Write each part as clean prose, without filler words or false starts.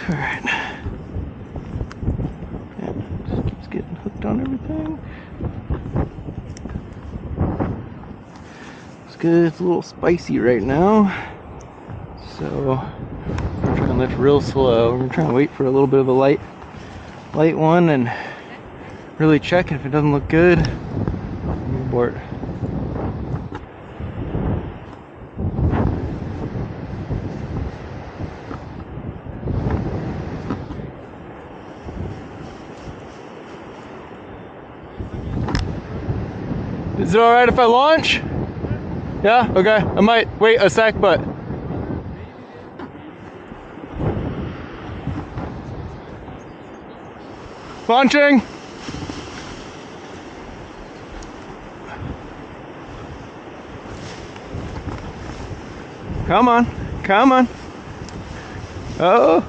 Alright. Just keeps getting hooked on everything. It's good. It's a little spicy right now. So we're trying to lift real slow. We're trying to wait for a little bit of a light one and really check. If it doesn't look good, abort. Is it alright if I launch? Yeah? Okay. I might wait a sec, but. Launching! Come on. Come on. Oh.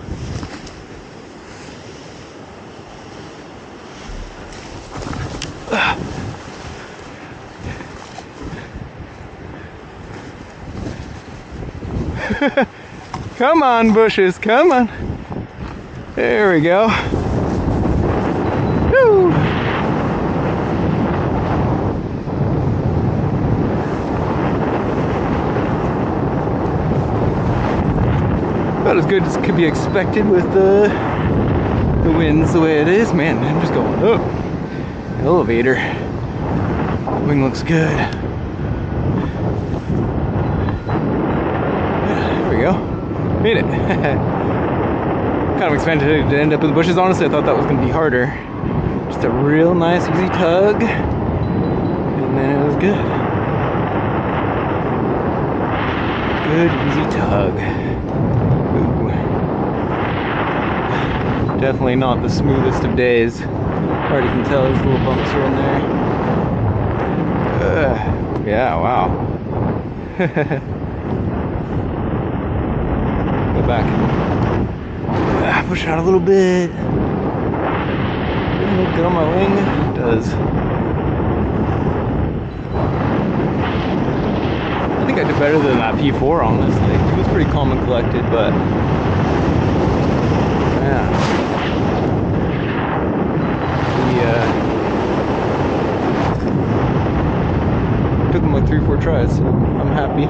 Come on, bushes, come on. There we go. Woo. About as good as could be expected with the winds the way it is. Man, I'm just going up. Elevator. The wing looks good. There we go. Made it. Kind of expected to end up in the bushes. Honestly, I thought that was going to be harder. Just a real nice, easy tug. And then it was good. Good, easy tug. Ooh. Definitely not the smoothest of days. Already can tell there's little bumps here and there. Yeah, wow. Go back. Push out a little bit. Doesn't look good on my wing. It does. I think I did better than that P4 on this thing. It was pretty calm and collected, but yeah. Took them like 3-4 tries, so I'm happy.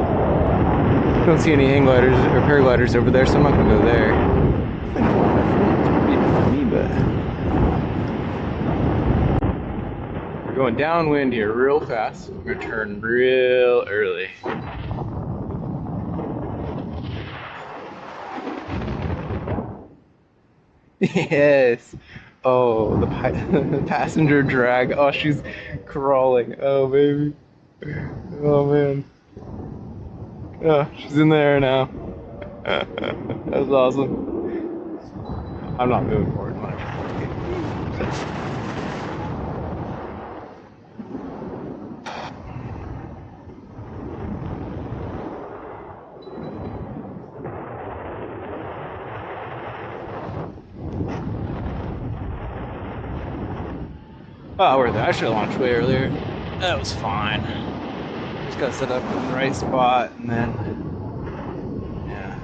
Don't see any hang gliders or paragliders over there, so I'm not gonna go there. I know one of my friends would be for me, but we're going downwind here real fast. So we're gonna turn real early. Yes. Oh, the passenger drag. Oh, she's crawling. Oh, baby. Oh, man. Oh, she's in there now. That's awesome. I'm not moving forward much. Oh, we're there. I should have launched way earlier. That was fine. Just got set up in the right spot, and then yeah.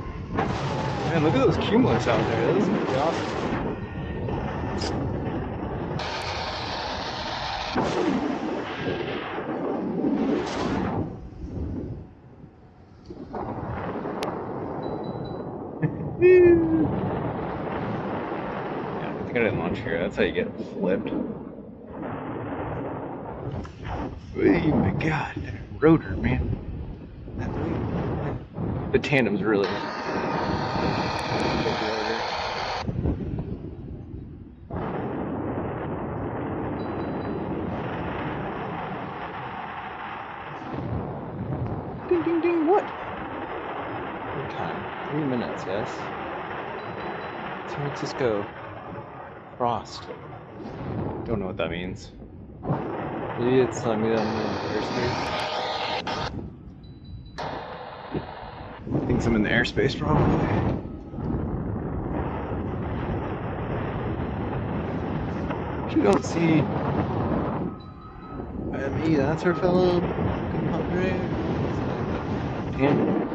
Man, look at those cumulus out there. Those are pretty awesome. Yeah, I think I didn't launch here. That's how you get flipped. Oh my god, that rotor, man. The tandem's really ding ding ding, what? What time? 3 minutes, yes. San Francisco Frost. Don't know what that means. Maybe it's telling me that I'm in the airspace. Thinks I'm in the airspace, probably. You don't see me, that's our fellow compadre. Damn.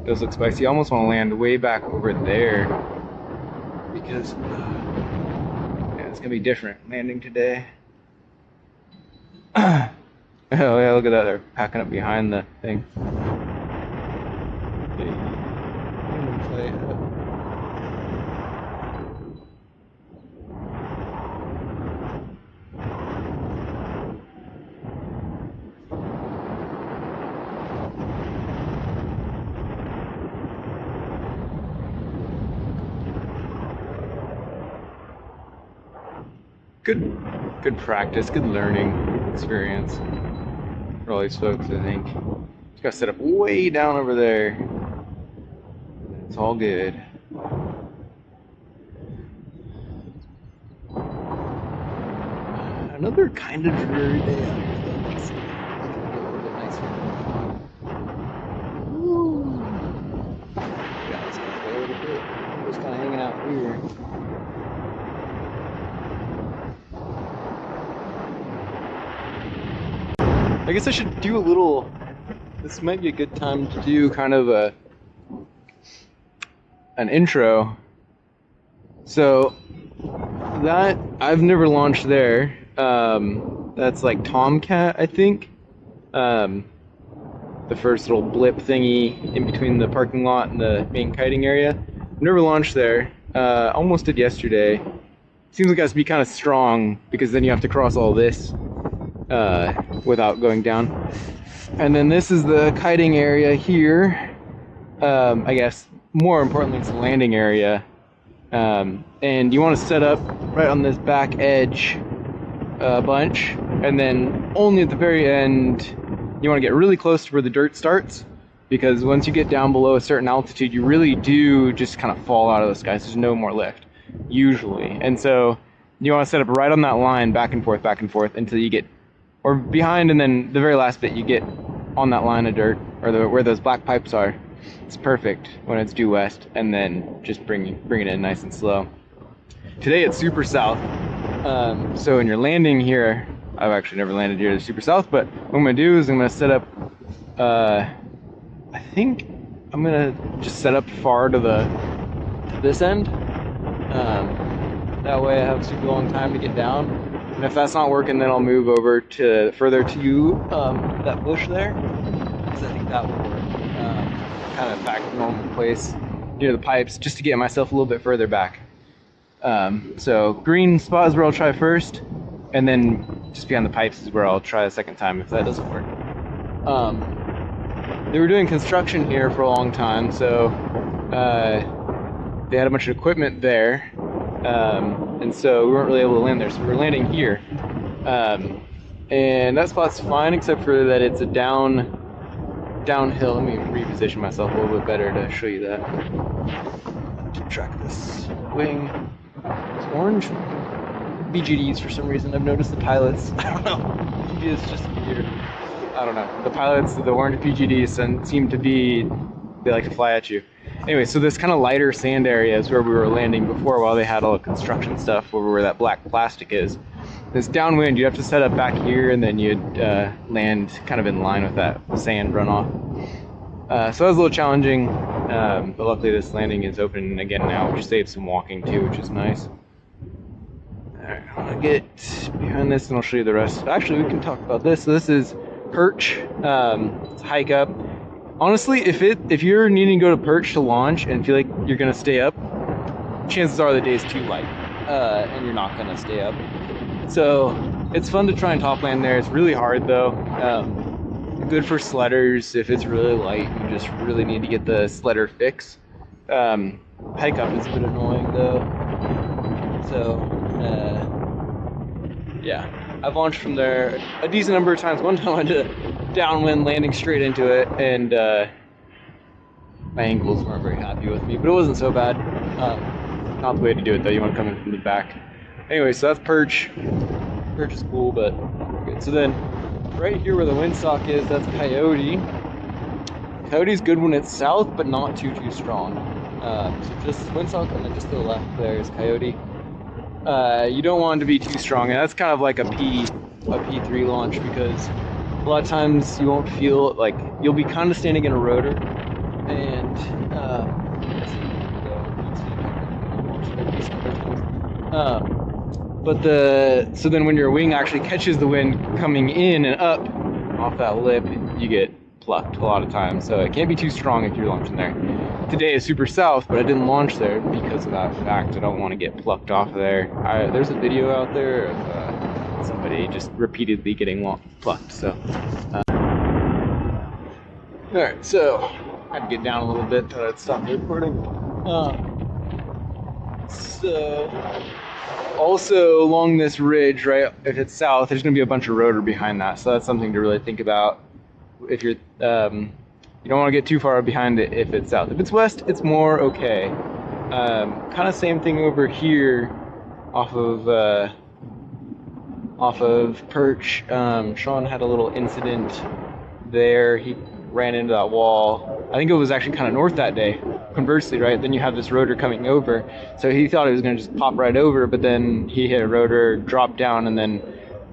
Those look spicy. I almost want to land way back over there because yeah, it's gonna be different landing today. Oh yeah, look at that. They're packing up behind the thing. Good practice, good learning experience for all these folks, I think. Just gotta set up way down over there. It's all good. Another kind of dreary day out here, though. Let's see. It's gonna get a little bit nicer. Woo. Yeah, let's go a little bit. I'm just kind of hanging out here. I guess I should do a little. This might be a good time to do kind of an intro. So that I've never launched there. That's like Tomcat, I think. The first little blip thingy in between the parking lot and the main kiting area. I've never launched there. Almost did yesterday. Seems like it has to be kind of strong because then you have to cross all this without going down. And then this is the kiting area here. I guess more importantly, it's the landing area. And you want to set up right on this back edge a bunch, and then only at the very end you want to get really close to where the dirt starts, because once you get down below a certain altitude you really do just kind of fall out of the sky. So there's no more lift usually, and so you want to set up right on that line, back and forth until you get, or behind, and then the very last bit you get on that line of dirt, or where those black pipes are. It's perfect when it's due west, and then just bring it in nice and slow. Today it's super south, so when you're landing here, I've actually never landed here to super south, but what I'm gonna do is I'm gonna set up, I think I'm gonna just set up far to this end. That way I have super long time to get down, and if that's not working, then I'll move over to further to that bush there, because I think that will work. Kind of back to normal place near the pipes, just to get myself a little bit further back. So green spot is where I'll try first, and then just behind the pipes is where I'll try a second time if that doesn't work. They were doing construction here for a long time, so they had a bunch of equipment there, and so we weren't really able to land there, so we were landing here. And that spot's fine, except for that it's a downhill. Let me reposition myself a little bit better to show you that. Keep track of this wing. It's orange BGDs for some reason. I've noticed the pilots. I don't know. BGD is just weird. I don't know. The pilots, the orange BGDs, seem to be, they like to fly at you. Anyway, so this kind of lighter sand area is where we were landing before, while they had all the construction stuff over where that black plastic is. This downwind, you have to set up back here, and then you'd land kind of in line with that sand runoff. So that was a little challenging, but luckily this landing is open again now, which saves some walking too, which is nice. Alright, I'm gonna get behind this and I'll show you the rest. Actually, we can talk about this. So this is perch. It's a hike up. Honestly, if you're needing to go to perch to launch and feel like you're gonna stay up, chances are the day's too light, and you're not gonna stay up. So it's fun to try and top land there. It's really hard though. Good for sledders if it's really light. You just really need to get the sledder fix. Hike up is a bit annoying though. So yeah, I've launched from there a decent number of times. One time I did a downwind landing straight into it, and my ankles weren't very happy with me, but it wasn't so bad. Not the way to do it though. You want to come in from the back. Anyway, so that's perch. Perch is cool, but good. So then, right here where the windsock is, that's coyote. Coyote's good when it's south, but not too strong. So just windsock, and then just to the left there is coyote. You don't want it to be too strong, and that's kind of like a P3 launch, because a lot of times you won't feel like, you'll be kind of standing in a rotor, and So then when your wing actually catches the wind coming in and up off that lip, you get plucked a lot of times. So it can't be too strong if you're launching there. Today is super south, but I didn't launch there because of that fact. I don't want to get plucked off of there. There's a video out there of somebody just repeatedly getting plucked. So, all right. So I had to get down a little bit so I'd stop the recording. So also along this ridge, right, if it's south, there's going to be a bunch of rotor behind that. So that's something to really think about. If you're, you don't want to get too far behind it if it's south. If it's west, it's more okay. Kind of same thing over here off of Perch. Sean had a little incident there. He ran into that wall. I think it was actually kind of north that day. Conversely, right, then you have this rotor coming over. So he thought it was going to just pop right over, but then he hit a rotor, dropped down, and then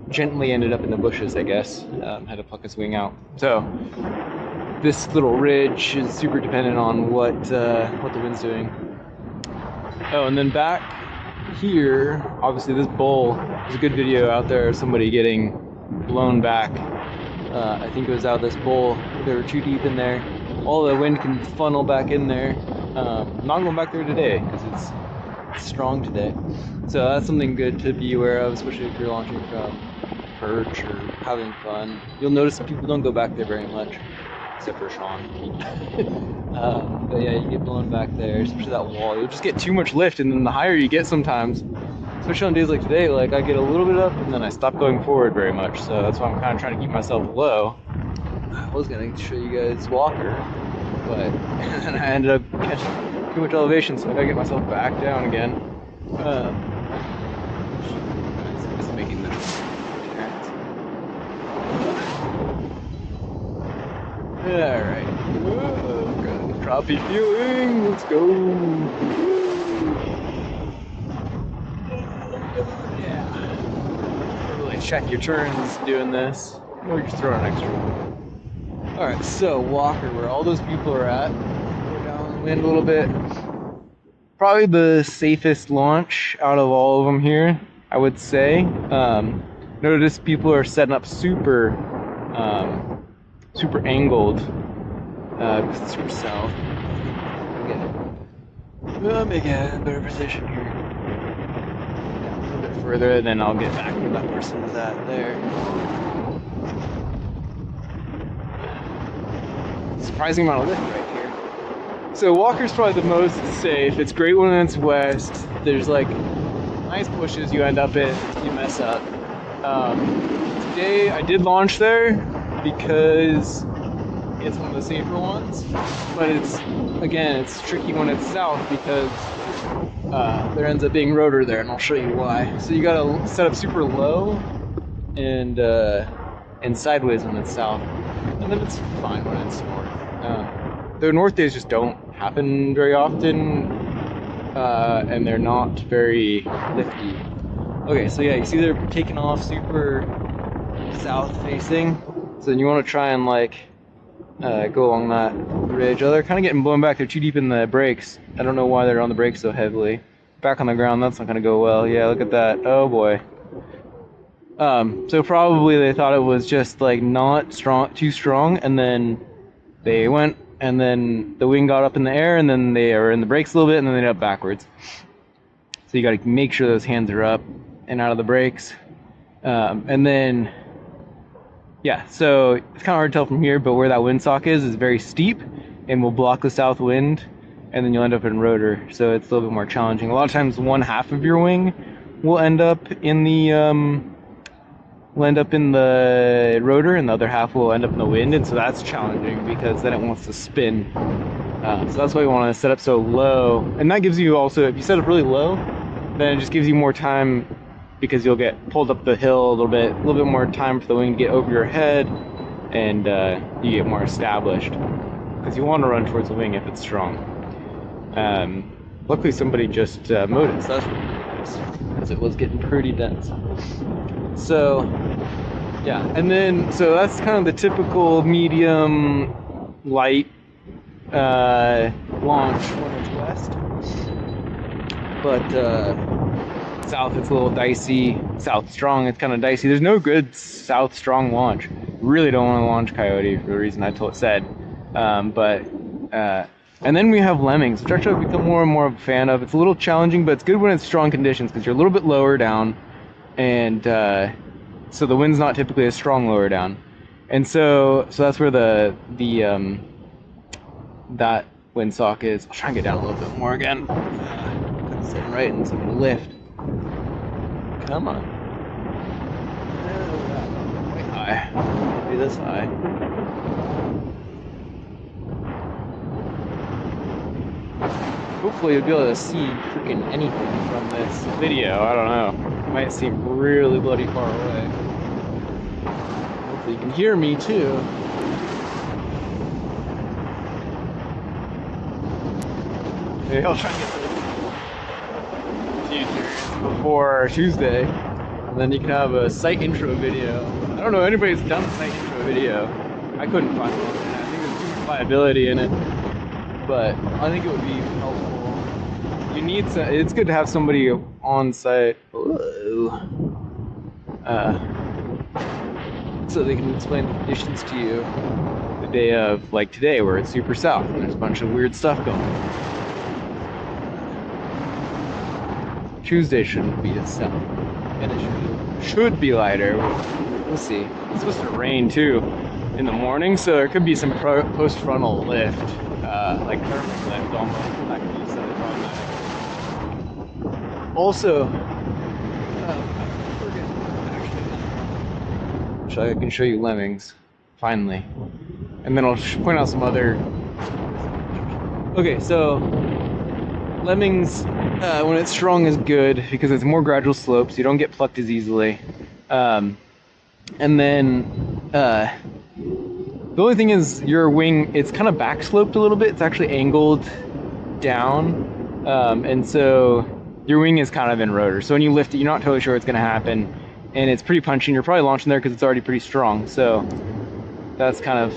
gently ended up in the bushes, I guess. Had to pluck his wing out. So this little ridge is super dependent on what the wind's doing. Oh, and then back here, obviously this bowl, there's a good video out there of somebody getting blown back. I think it was out this bowl. They were too deep in there. All the wind can funnel back in there. I'm not going back there today because it's strong today. So that's something good to be aware of, especially if you're launching from Perch or having fun. You'll notice people don't go back there very much, except for Sean. But yeah, you get blown back there, especially that wall. You'll just get too much lift, and then the higher you get sometimes, especially on days like today, like I get a little bit up and then I stop going forward very much. So that's why I'm kind of trying to keep myself low. I was gonna show you guys Walker, but then I ended up catching too much elevation, so I gotta get myself back down again. It's making the turns. Alright. Droppy feeling, let's go. Yeah. Really check your turns doing this. Or just throw an extra one. Alright, so Walker, where all those people are at. Go down the wind a little bit. Probably the safest launch out of all of them here, I would say. Notice people are setting up super angled because it's super south. I'll make a better position here. Yeah, a little bit further, and then I'll get back where that person's at there. Surprising amount of lift right here. So Walker's probably the most safe. It's great when it's west. There's like nice bushes you end up in, you mess up. Today I did launch there because it's one of the safer ones, but it's tricky when it's south because there ends up being rotor there, and I'll show you why. So you gotta set up super low and sideways when it's south, and then it's fine when it's north. The north days just don't happen very often, and they're not very lifty. Okay, so yeah, you see they're taking off super south facing, so then you want to try and like go along that ridge. Oh, they're kind of getting blown back. They're too deep in the brakes. I don't know why they're on the brakes so heavily. Back on the ground, that's not going to go well. Yeah, look at that. Oh boy. So probably they thought it was just like not too strong, and then they went, and then the wing got up in the air, and then they are in the brakes a little bit, and then they ended up backwards. So you got to make sure those hands are up and out of the brakes. And then, yeah, so it's kind of hard to tell from here, but where that windsock is very steep and will block the south wind, and then you'll end up in rotor. So it's a little bit more challenging. A lot of times, one half of your wing will end up in the rotor, and the other half will end up in the wind, and so that's challenging because then it wants to spin. So that's why you want to set up so low, and that gives you also, if you set up really low, then it just gives you more time because you'll get pulled up the hill a little bit more time for the wing to get over your head, and you get more established because you want to run towards the wing if it's strong. Luckily somebody just mowed it, so that's really nice because it was getting pretty dense. So yeah, and then so that's kind of the typical medium light launch when it's west. But South, it's a little dicey. South strong, it's kind of dicey. There's no good south strong launch. Really don't want to launch Coyote for the reason I said. And then we have Lemmings, which actually I've become more and more of a fan of. It's a little challenging, but it's good when it's strong conditions because you're a little bit lower down, and so the wind's not typically as strong lower down, and so that's where that windsock is. I'll try and get down a little bit more again. Sitting right in some lift. Come on. Quite high. Maybe this high. Hopefully you'll be able to see freaking anything from this video. I don't know. It might seem really bloody far away. Hopefully you can hear me too. Maybe I'll try and get the before Tuesday, and then you can have a site intro video. I don't know anybody's done a site intro video. I couldn't find one. I think there's too much liability in it, but I think it would be helpful. You need to, it's good to have somebody on site, so they can explain the conditions to you the day of, like today, where it's super south and there's a bunch of weird stuff going on. Tuesday shouldn't be as south, and it should be lighter. We'll see. It's supposed to rain too in the morning, so there could be some post-frontal lift, like thermal lift almost. That could be something problematic. Also, I can show you Lemmings finally, and then I'll point out some other. Okay, so Lemmings, when it's strong, is good because it's more gradual slopes. You don't get plucked as easily. And then the only thing is your wing, it's kind of back sloped a little bit. It's actually angled down. And so your wing is kind of in rotor. So when you lift it, you're not totally sure what's going to happen. And it's pretty punchy. You're probably launching there because it's already pretty strong. So that's kind of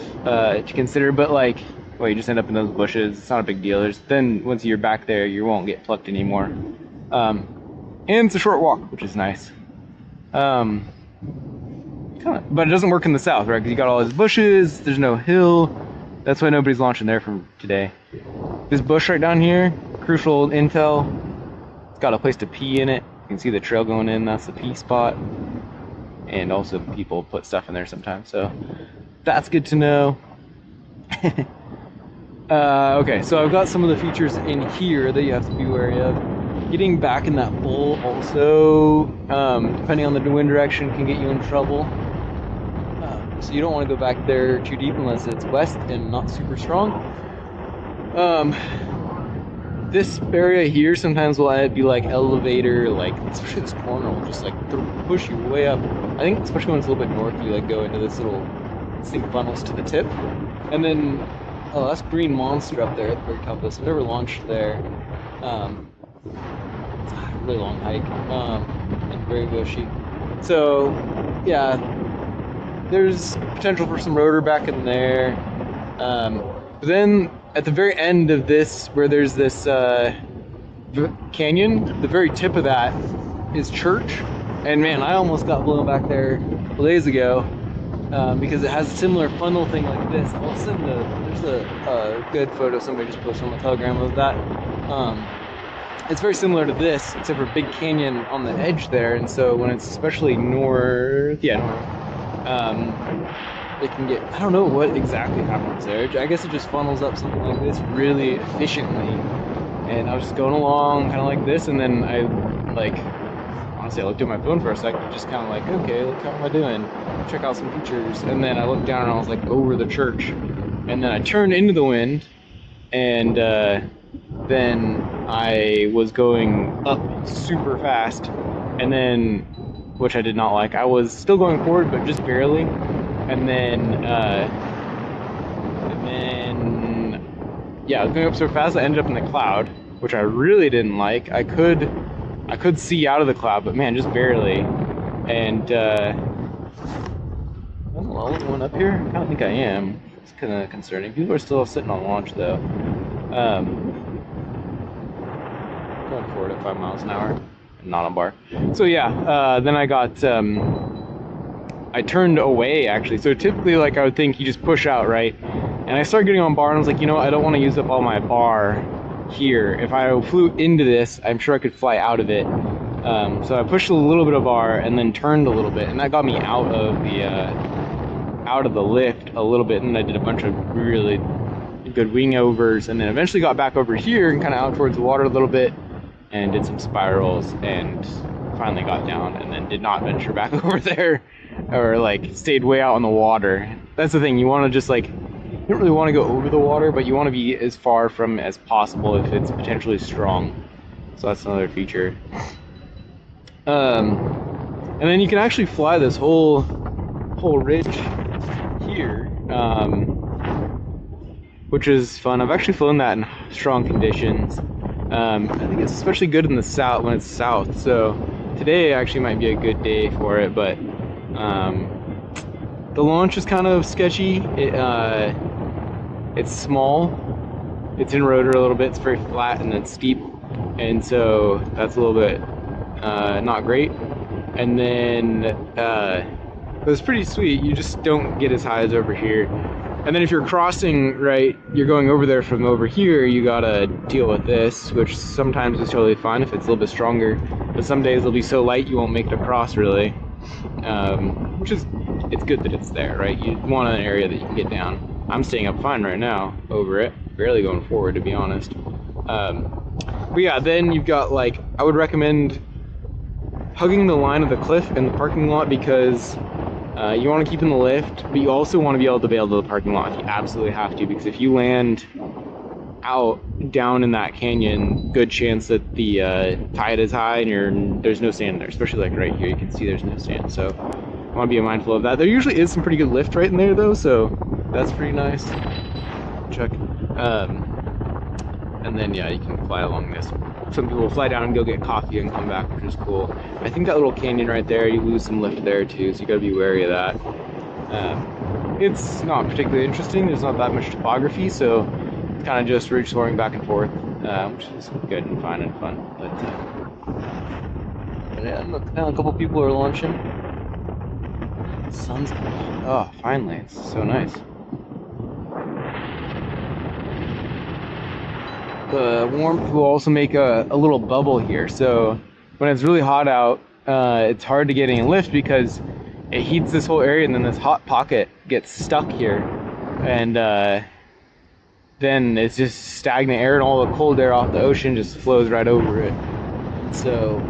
to consider. But like, well, you just end up in those bushes. It's not a big deal. Then once you're back there, you won't get plucked anymore. And it's a short walk, which is nice. But it doesn't work in the south, right? Because you got all these bushes. There's no hill. That's why nobody's launching there from today. This bush right down here, crucial intel. It's got a place to pee in it. You can see the trail going in. That's the pee spot. And also people put stuff in there sometimes. So that's good to know. Okay, so I've got some of the features in here that you have to be wary of. Getting back in that bowl also, depending on the wind direction, can get you in trouble. So you don't want to go back there too deep unless it's west and not super strong. This area here sometimes will be like elevator, like especially this corner will just like push you way up. I think especially when it's a little bit north, you like go into this thing funnels to the tip, and then oh, that's Green Monster up there at the very top of this. I've never launched there. It's a really long hike and very bushy. So yeah, there's potential for some rotor back in there. But then at the very end of this, where there's this canyon, the very tip of that is Church. And man, I almost got blown back there a couple days ago because it has a similar funnel thing like this. I'll send there's a good photo somebody just posted on my Telegram of that. It's very similar to this, except for a big canyon on the edge there. And so when it's especially north, it can get, I don't know what exactly happens there. I guess it just funnels up something like this really efficiently. And I was just going along kind of like this, and then honestly, I looked at my phone for a second, just kind of like, okay, look, how am I doing? Check out some features. And then I looked down and I was like, over the church. And then I turned into the wind, and then I was going up super fast. And then, which I did not like, I was still going forward, but just barely. And then I was going up so fast I ended up in the cloud, which I really didn't like. I could see out of the cloud, but man, just barely. And I'm the only one up here? I don't think I am. It's kind of concerning. People are still sitting on launch though. Going forward at 5 miles an hour, and not on bar. So yeah, then I got, I turned away actually. So typically, like, I would think you just push out, right? And I started getting on bar and I was like, you know what, I don't want to use up all my bar here. If I flew into this, I'm sure I could fly out of it. So I pushed a little bit of bar and then turned a little bit, and that got me out of the lift a little bit, and I did a bunch of really good wing overs, and then eventually got back over here and kind of out towards the water a little bit and did some spirals and finally got down, and then did not venture back over there or like stayed way out on the water. That's the thing, you want to just like, you don't really want to go over the water, but you want to be as far from it as possible if it's potentially strong. So that's another feature. And then you can actually fly this whole ridge here, which is fun. I've actually flown that in strong conditions. I think it's especially good in the south when it's south. So today actually might be a good day for it, but the launch is kind of sketchy. It's small. It's in rotor a little bit. It's very flat and then steep, and so that's a little bit not great. And then it was pretty sweet. You just don't get as high as over here. And then if you're crossing, right, you're going over there from over here, you gotta deal with this, which sometimes is totally fine if it's a little bit stronger, but some days it'll be so light you won't make it across really. Which is, it's good that it's there, right? You want an area that you can get down. I'm staying up fine right now over it, barely going forward to be honest. But yeah, then you've got, like, I would recommend hugging the line of the cliff in the parking lot, because you want to keep in the lift, but you also want to be able to bail to the parking lot if you absolutely have to, because if you land out down in that canyon, good chance that the tide is high and there's no sand there, especially like right here. You can see there's no sand, so I want to be mindful of that. There usually is some pretty good lift right in there though, so that's pretty nice. Check. And then yeah, you can fly along this. Some people fly down and go get coffee and come back, which is cool. I think that little canyon right there, you lose some lift there too, so you gotta be wary of that. It's not particularly interesting. There's not that much topography, so it's kind of just ridge soaring back and forth, which is good and fine and fun. But yeah, look, now a couple people are launching. The sun's coming out. Oh, finally, it's so nice. The warmth will also make a little bubble here, so when it's really hot out, it's hard to get any lift because it heats this whole area, and then this hot pocket gets stuck here, and then it's just stagnant air, and all the cold air off the ocean just flows right over it. So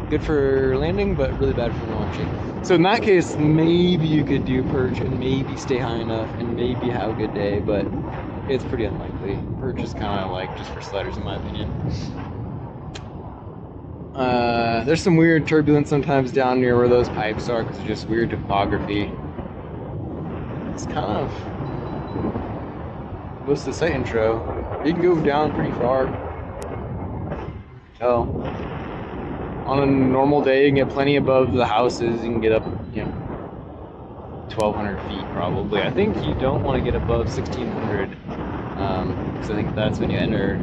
good for landing, but really bad for launching. So in that case, maybe you could do perch and maybe stay high enough and maybe have a good day, but it's pretty unlikely. Perch is kind of like just for sledders in my opinion. There's some weird turbulence sometimes down near where those pipes are because it's just weird topography. It's kind of most of the site intro. You can go down pretty far. Oh. On a normal day, you can get plenty above the houses. You can get up, 1,200 feet probably. I think you don't want to get above 1,600 because I think that's when you enter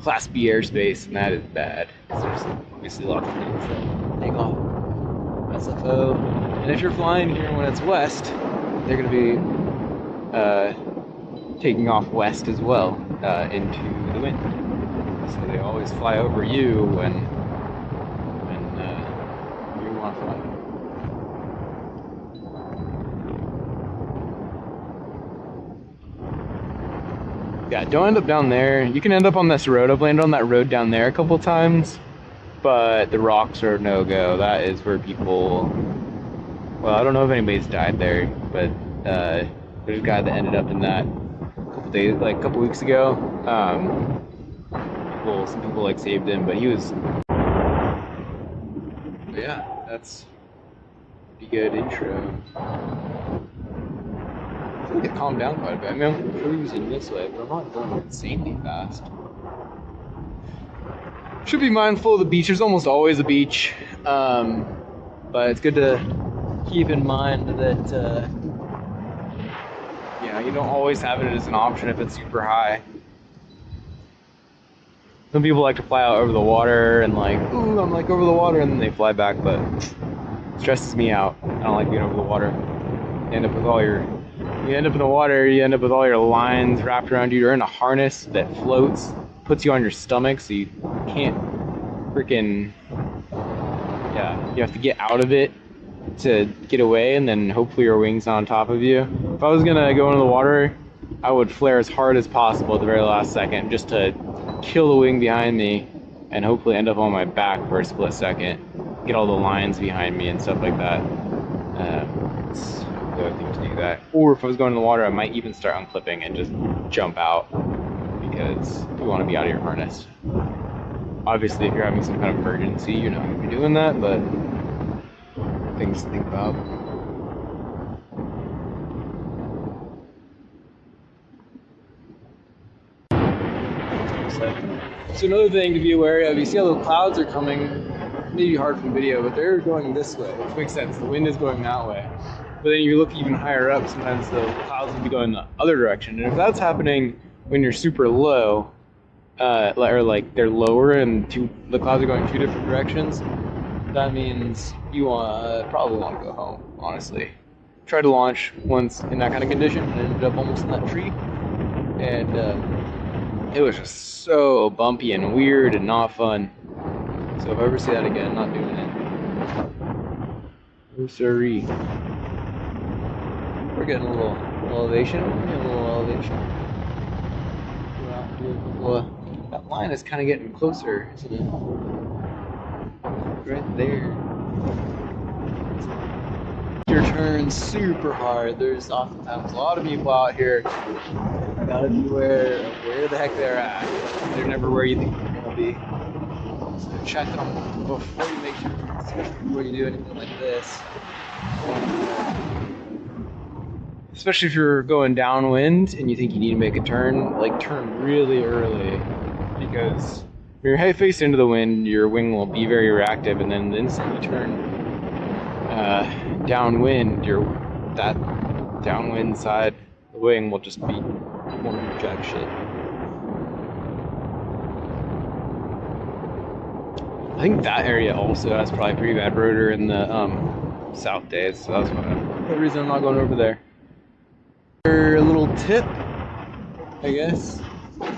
Class B airspace, and that is bad because there's obviously lots of things that take off. SFO. And if you're flying here when it's west, they're going to be taking off west as well into the wind. So they always fly over you when you want to fly. Yeah, don't end up down there. You can end up on this road. I've landed on that road down there a couple times, but the rocks are no-go. That is where people... Well, I don't know if anybody's died there, but there's a guy that ended up in that a couple weeks ago. Some people like saved him, but he was... But yeah, that's a pretty good intro. I think it calmed down quite a bit. I mean, I'm cruising this way, but I'm not going insanely fast. Should be mindful of the beach. There's almost always a beach, but it's good to keep in mind that you don't always have it as an option if it's super high. Some people like to fly out over the water and like, ooh, I'm like over the water, and then they fly back, but it stresses me out. I don't like being over the water. You end up with all your, you end up in the water, you end up with all your lines wrapped around you. You're in a harness that floats, puts you on your stomach, so you can't freaking, yeah, you have to get out of it to get away, and then hopefully your wing's not on top of you. If I was gonna go into the water, I would flare as hard as possible at the very last second just to kill the wing behind me and hopefully end up on my back for a split second, get all the lines behind me and stuff like that. It's the other thing to do that. Or if I was going in the water, I might even start unclipping and just jump out, because you want to be out of your harness. Obviously, if you're having some kind of emergency, you're not going to be doing that, but things to think about. So another thing to be aware of, you see how the clouds are coming, maybe hard from video, but they're going this way, which makes sense. The wind is going that way. But then you look even higher up, sometimes the clouds will be going the other direction. And if that's happening when you're super low, or like they're lower and the clouds are going two different directions, that means you probably want to go home, honestly. Tried to launch once in that kind of condition and ended up almost in that tree. And it was just so bumpy and weird and not fun. So if I ever see that again, I'm not doing it. Oh, sorry. We're getting a little elevation. That line is kind of getting closer, isn't it? Right there. Your turn super hard. There's oftentimes a lot of people out here. Gotta be aware of where the heck they're at. They're never where you think they're gonna be. So check them before you make sure, especially before you do anything like this. Especially if you're going downwind and you think you need to make a turn, like turn really early, because if you're head face into the wind, your wing will be very reactive, and then the instant you turn downwind, that downwind side of the wing will just be one jack shit. I think that area also has probably pretty bad rotor in the south days, so that's the reason I'm not going over there. A little tip, I guess.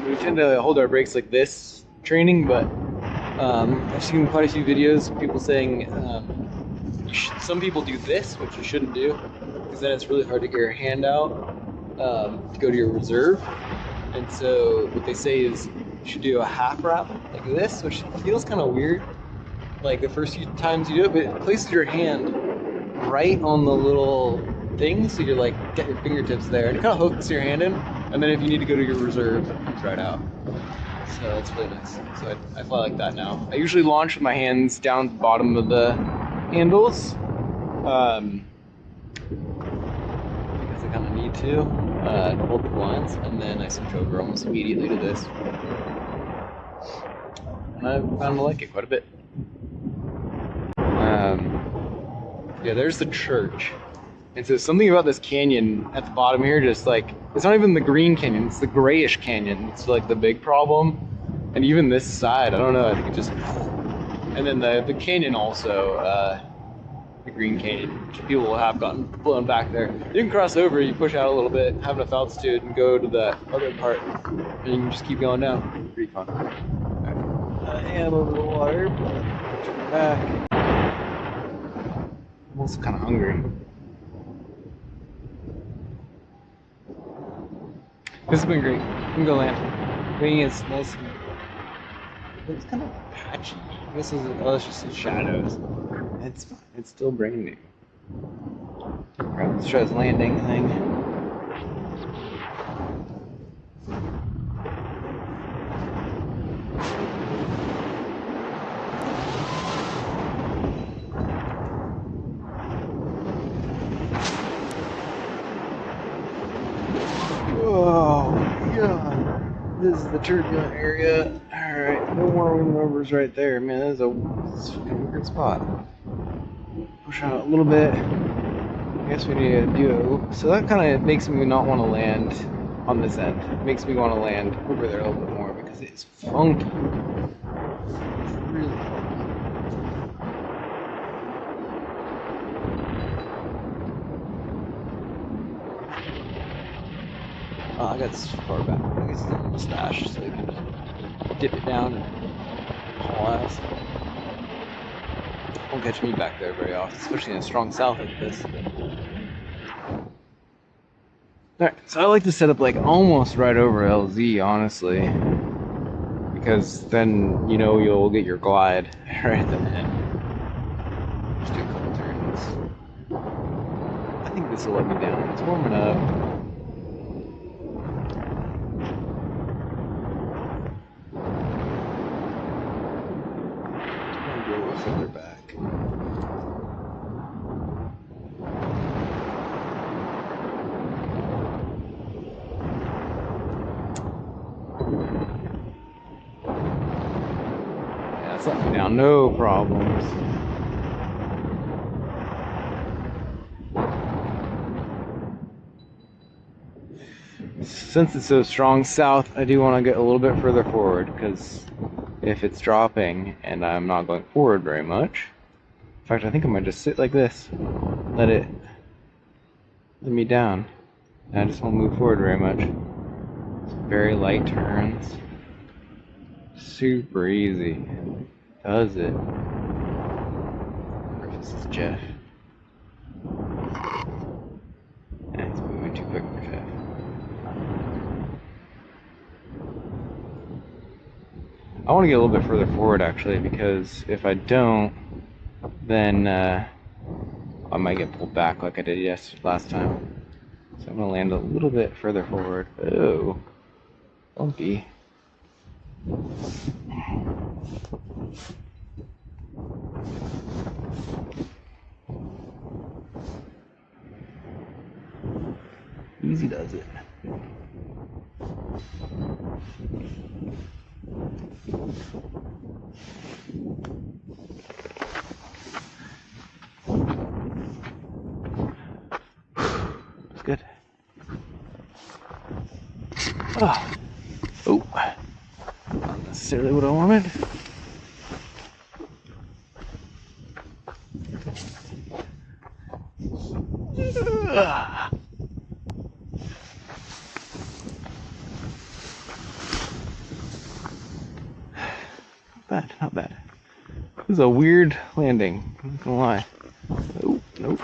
We tend to hold our brakes like this training, but I've seen quite a few videos of people saying some people do this, which you shouldn't do, because then it's really hard to get your hand out to go to your reserve. And so what they say is you should do a half wrap like this, which feels kind of weird, like the first few times you do it, but it places your hand right on the little thing, so you're like, get your fingertips there, and it kind of hooks your hand in, and then if you need to go to your reserve, it comes right out. So that's really nice. So I fly like that now. I usually launch with my hands down at the bottom of the handles, because I kind of need to hold the blinds, and then I switch over almost immediately to this. And I found to like it quite a bit. Yeah, there's the church. And so something about this canyon at the bottom here, just like, it's not even the green canyon, it's the grayish canyon. It's like the big problem. And even this side, I don't know, I think it just, and then the canyon also, the green canyon, which people will have gotten blown back there. You can cross over, you push out a little bit, have enough altitude, and go to the other part, and you can just keep going down. Pretty fun. Right. I am over the water, but turn back. I'm also kind of hungry. This has been great. I'm gonna go land. Wing is nice. It's kind of patchy. This is, oh, it's just the shadows. It's fine. It's still brand new. Alright, let's try this landing thing. Oh my god. This is the turbulent area. Alright, no more wing rovers right there. Man, this is a weird spot. Push out a little bit. I guess we need to do, so that kind of makes me not want to land on this end. It makes me want to land over there a little bit more because it's funky. It's really funky. I got this far back. I guess it's a little stash so you can dip it down and haul ass. Won't catch me back there very often, especially in a strong south like this. Alright, so I like to set up like almost right over LZ, honestly. Because then, you know, you'll get your glide right at the end. Just do a couple turns. I think this will let me down. It's warming up. Go a little further back. Yeah, it's let me down, no problems. Since it's so strong south, I do want to get a little bit further forward because if it's dropping and I'm not going forward very much, in fact, I think I might just sit like this, let me down. And I just won't move forward very much. It's very light turns, super easy. Does it? Or if this is Jeff. Yeah, he's moving too quick for Jeff. I want to get a little bit further forward actually, because if I don't, then I might get pulled back like I did last time. So I'm gonna land a little bit further forward. Oh, bumpy. Easy does it. It's good. Oh, not necessarily what I wanted. Not bad. This is a weird landing, I'm not gonna lie. Nope.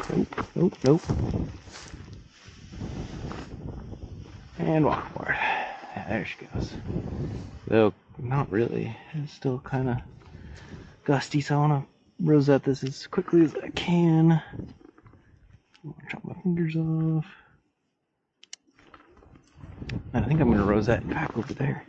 And walk forward. Yeah, there she goes. Though, not really. It's still kind of gusty, so I want to rosette this as quickly as I can. I'm gonna chop my fingers off. And I think I'm gonna rosette back over there.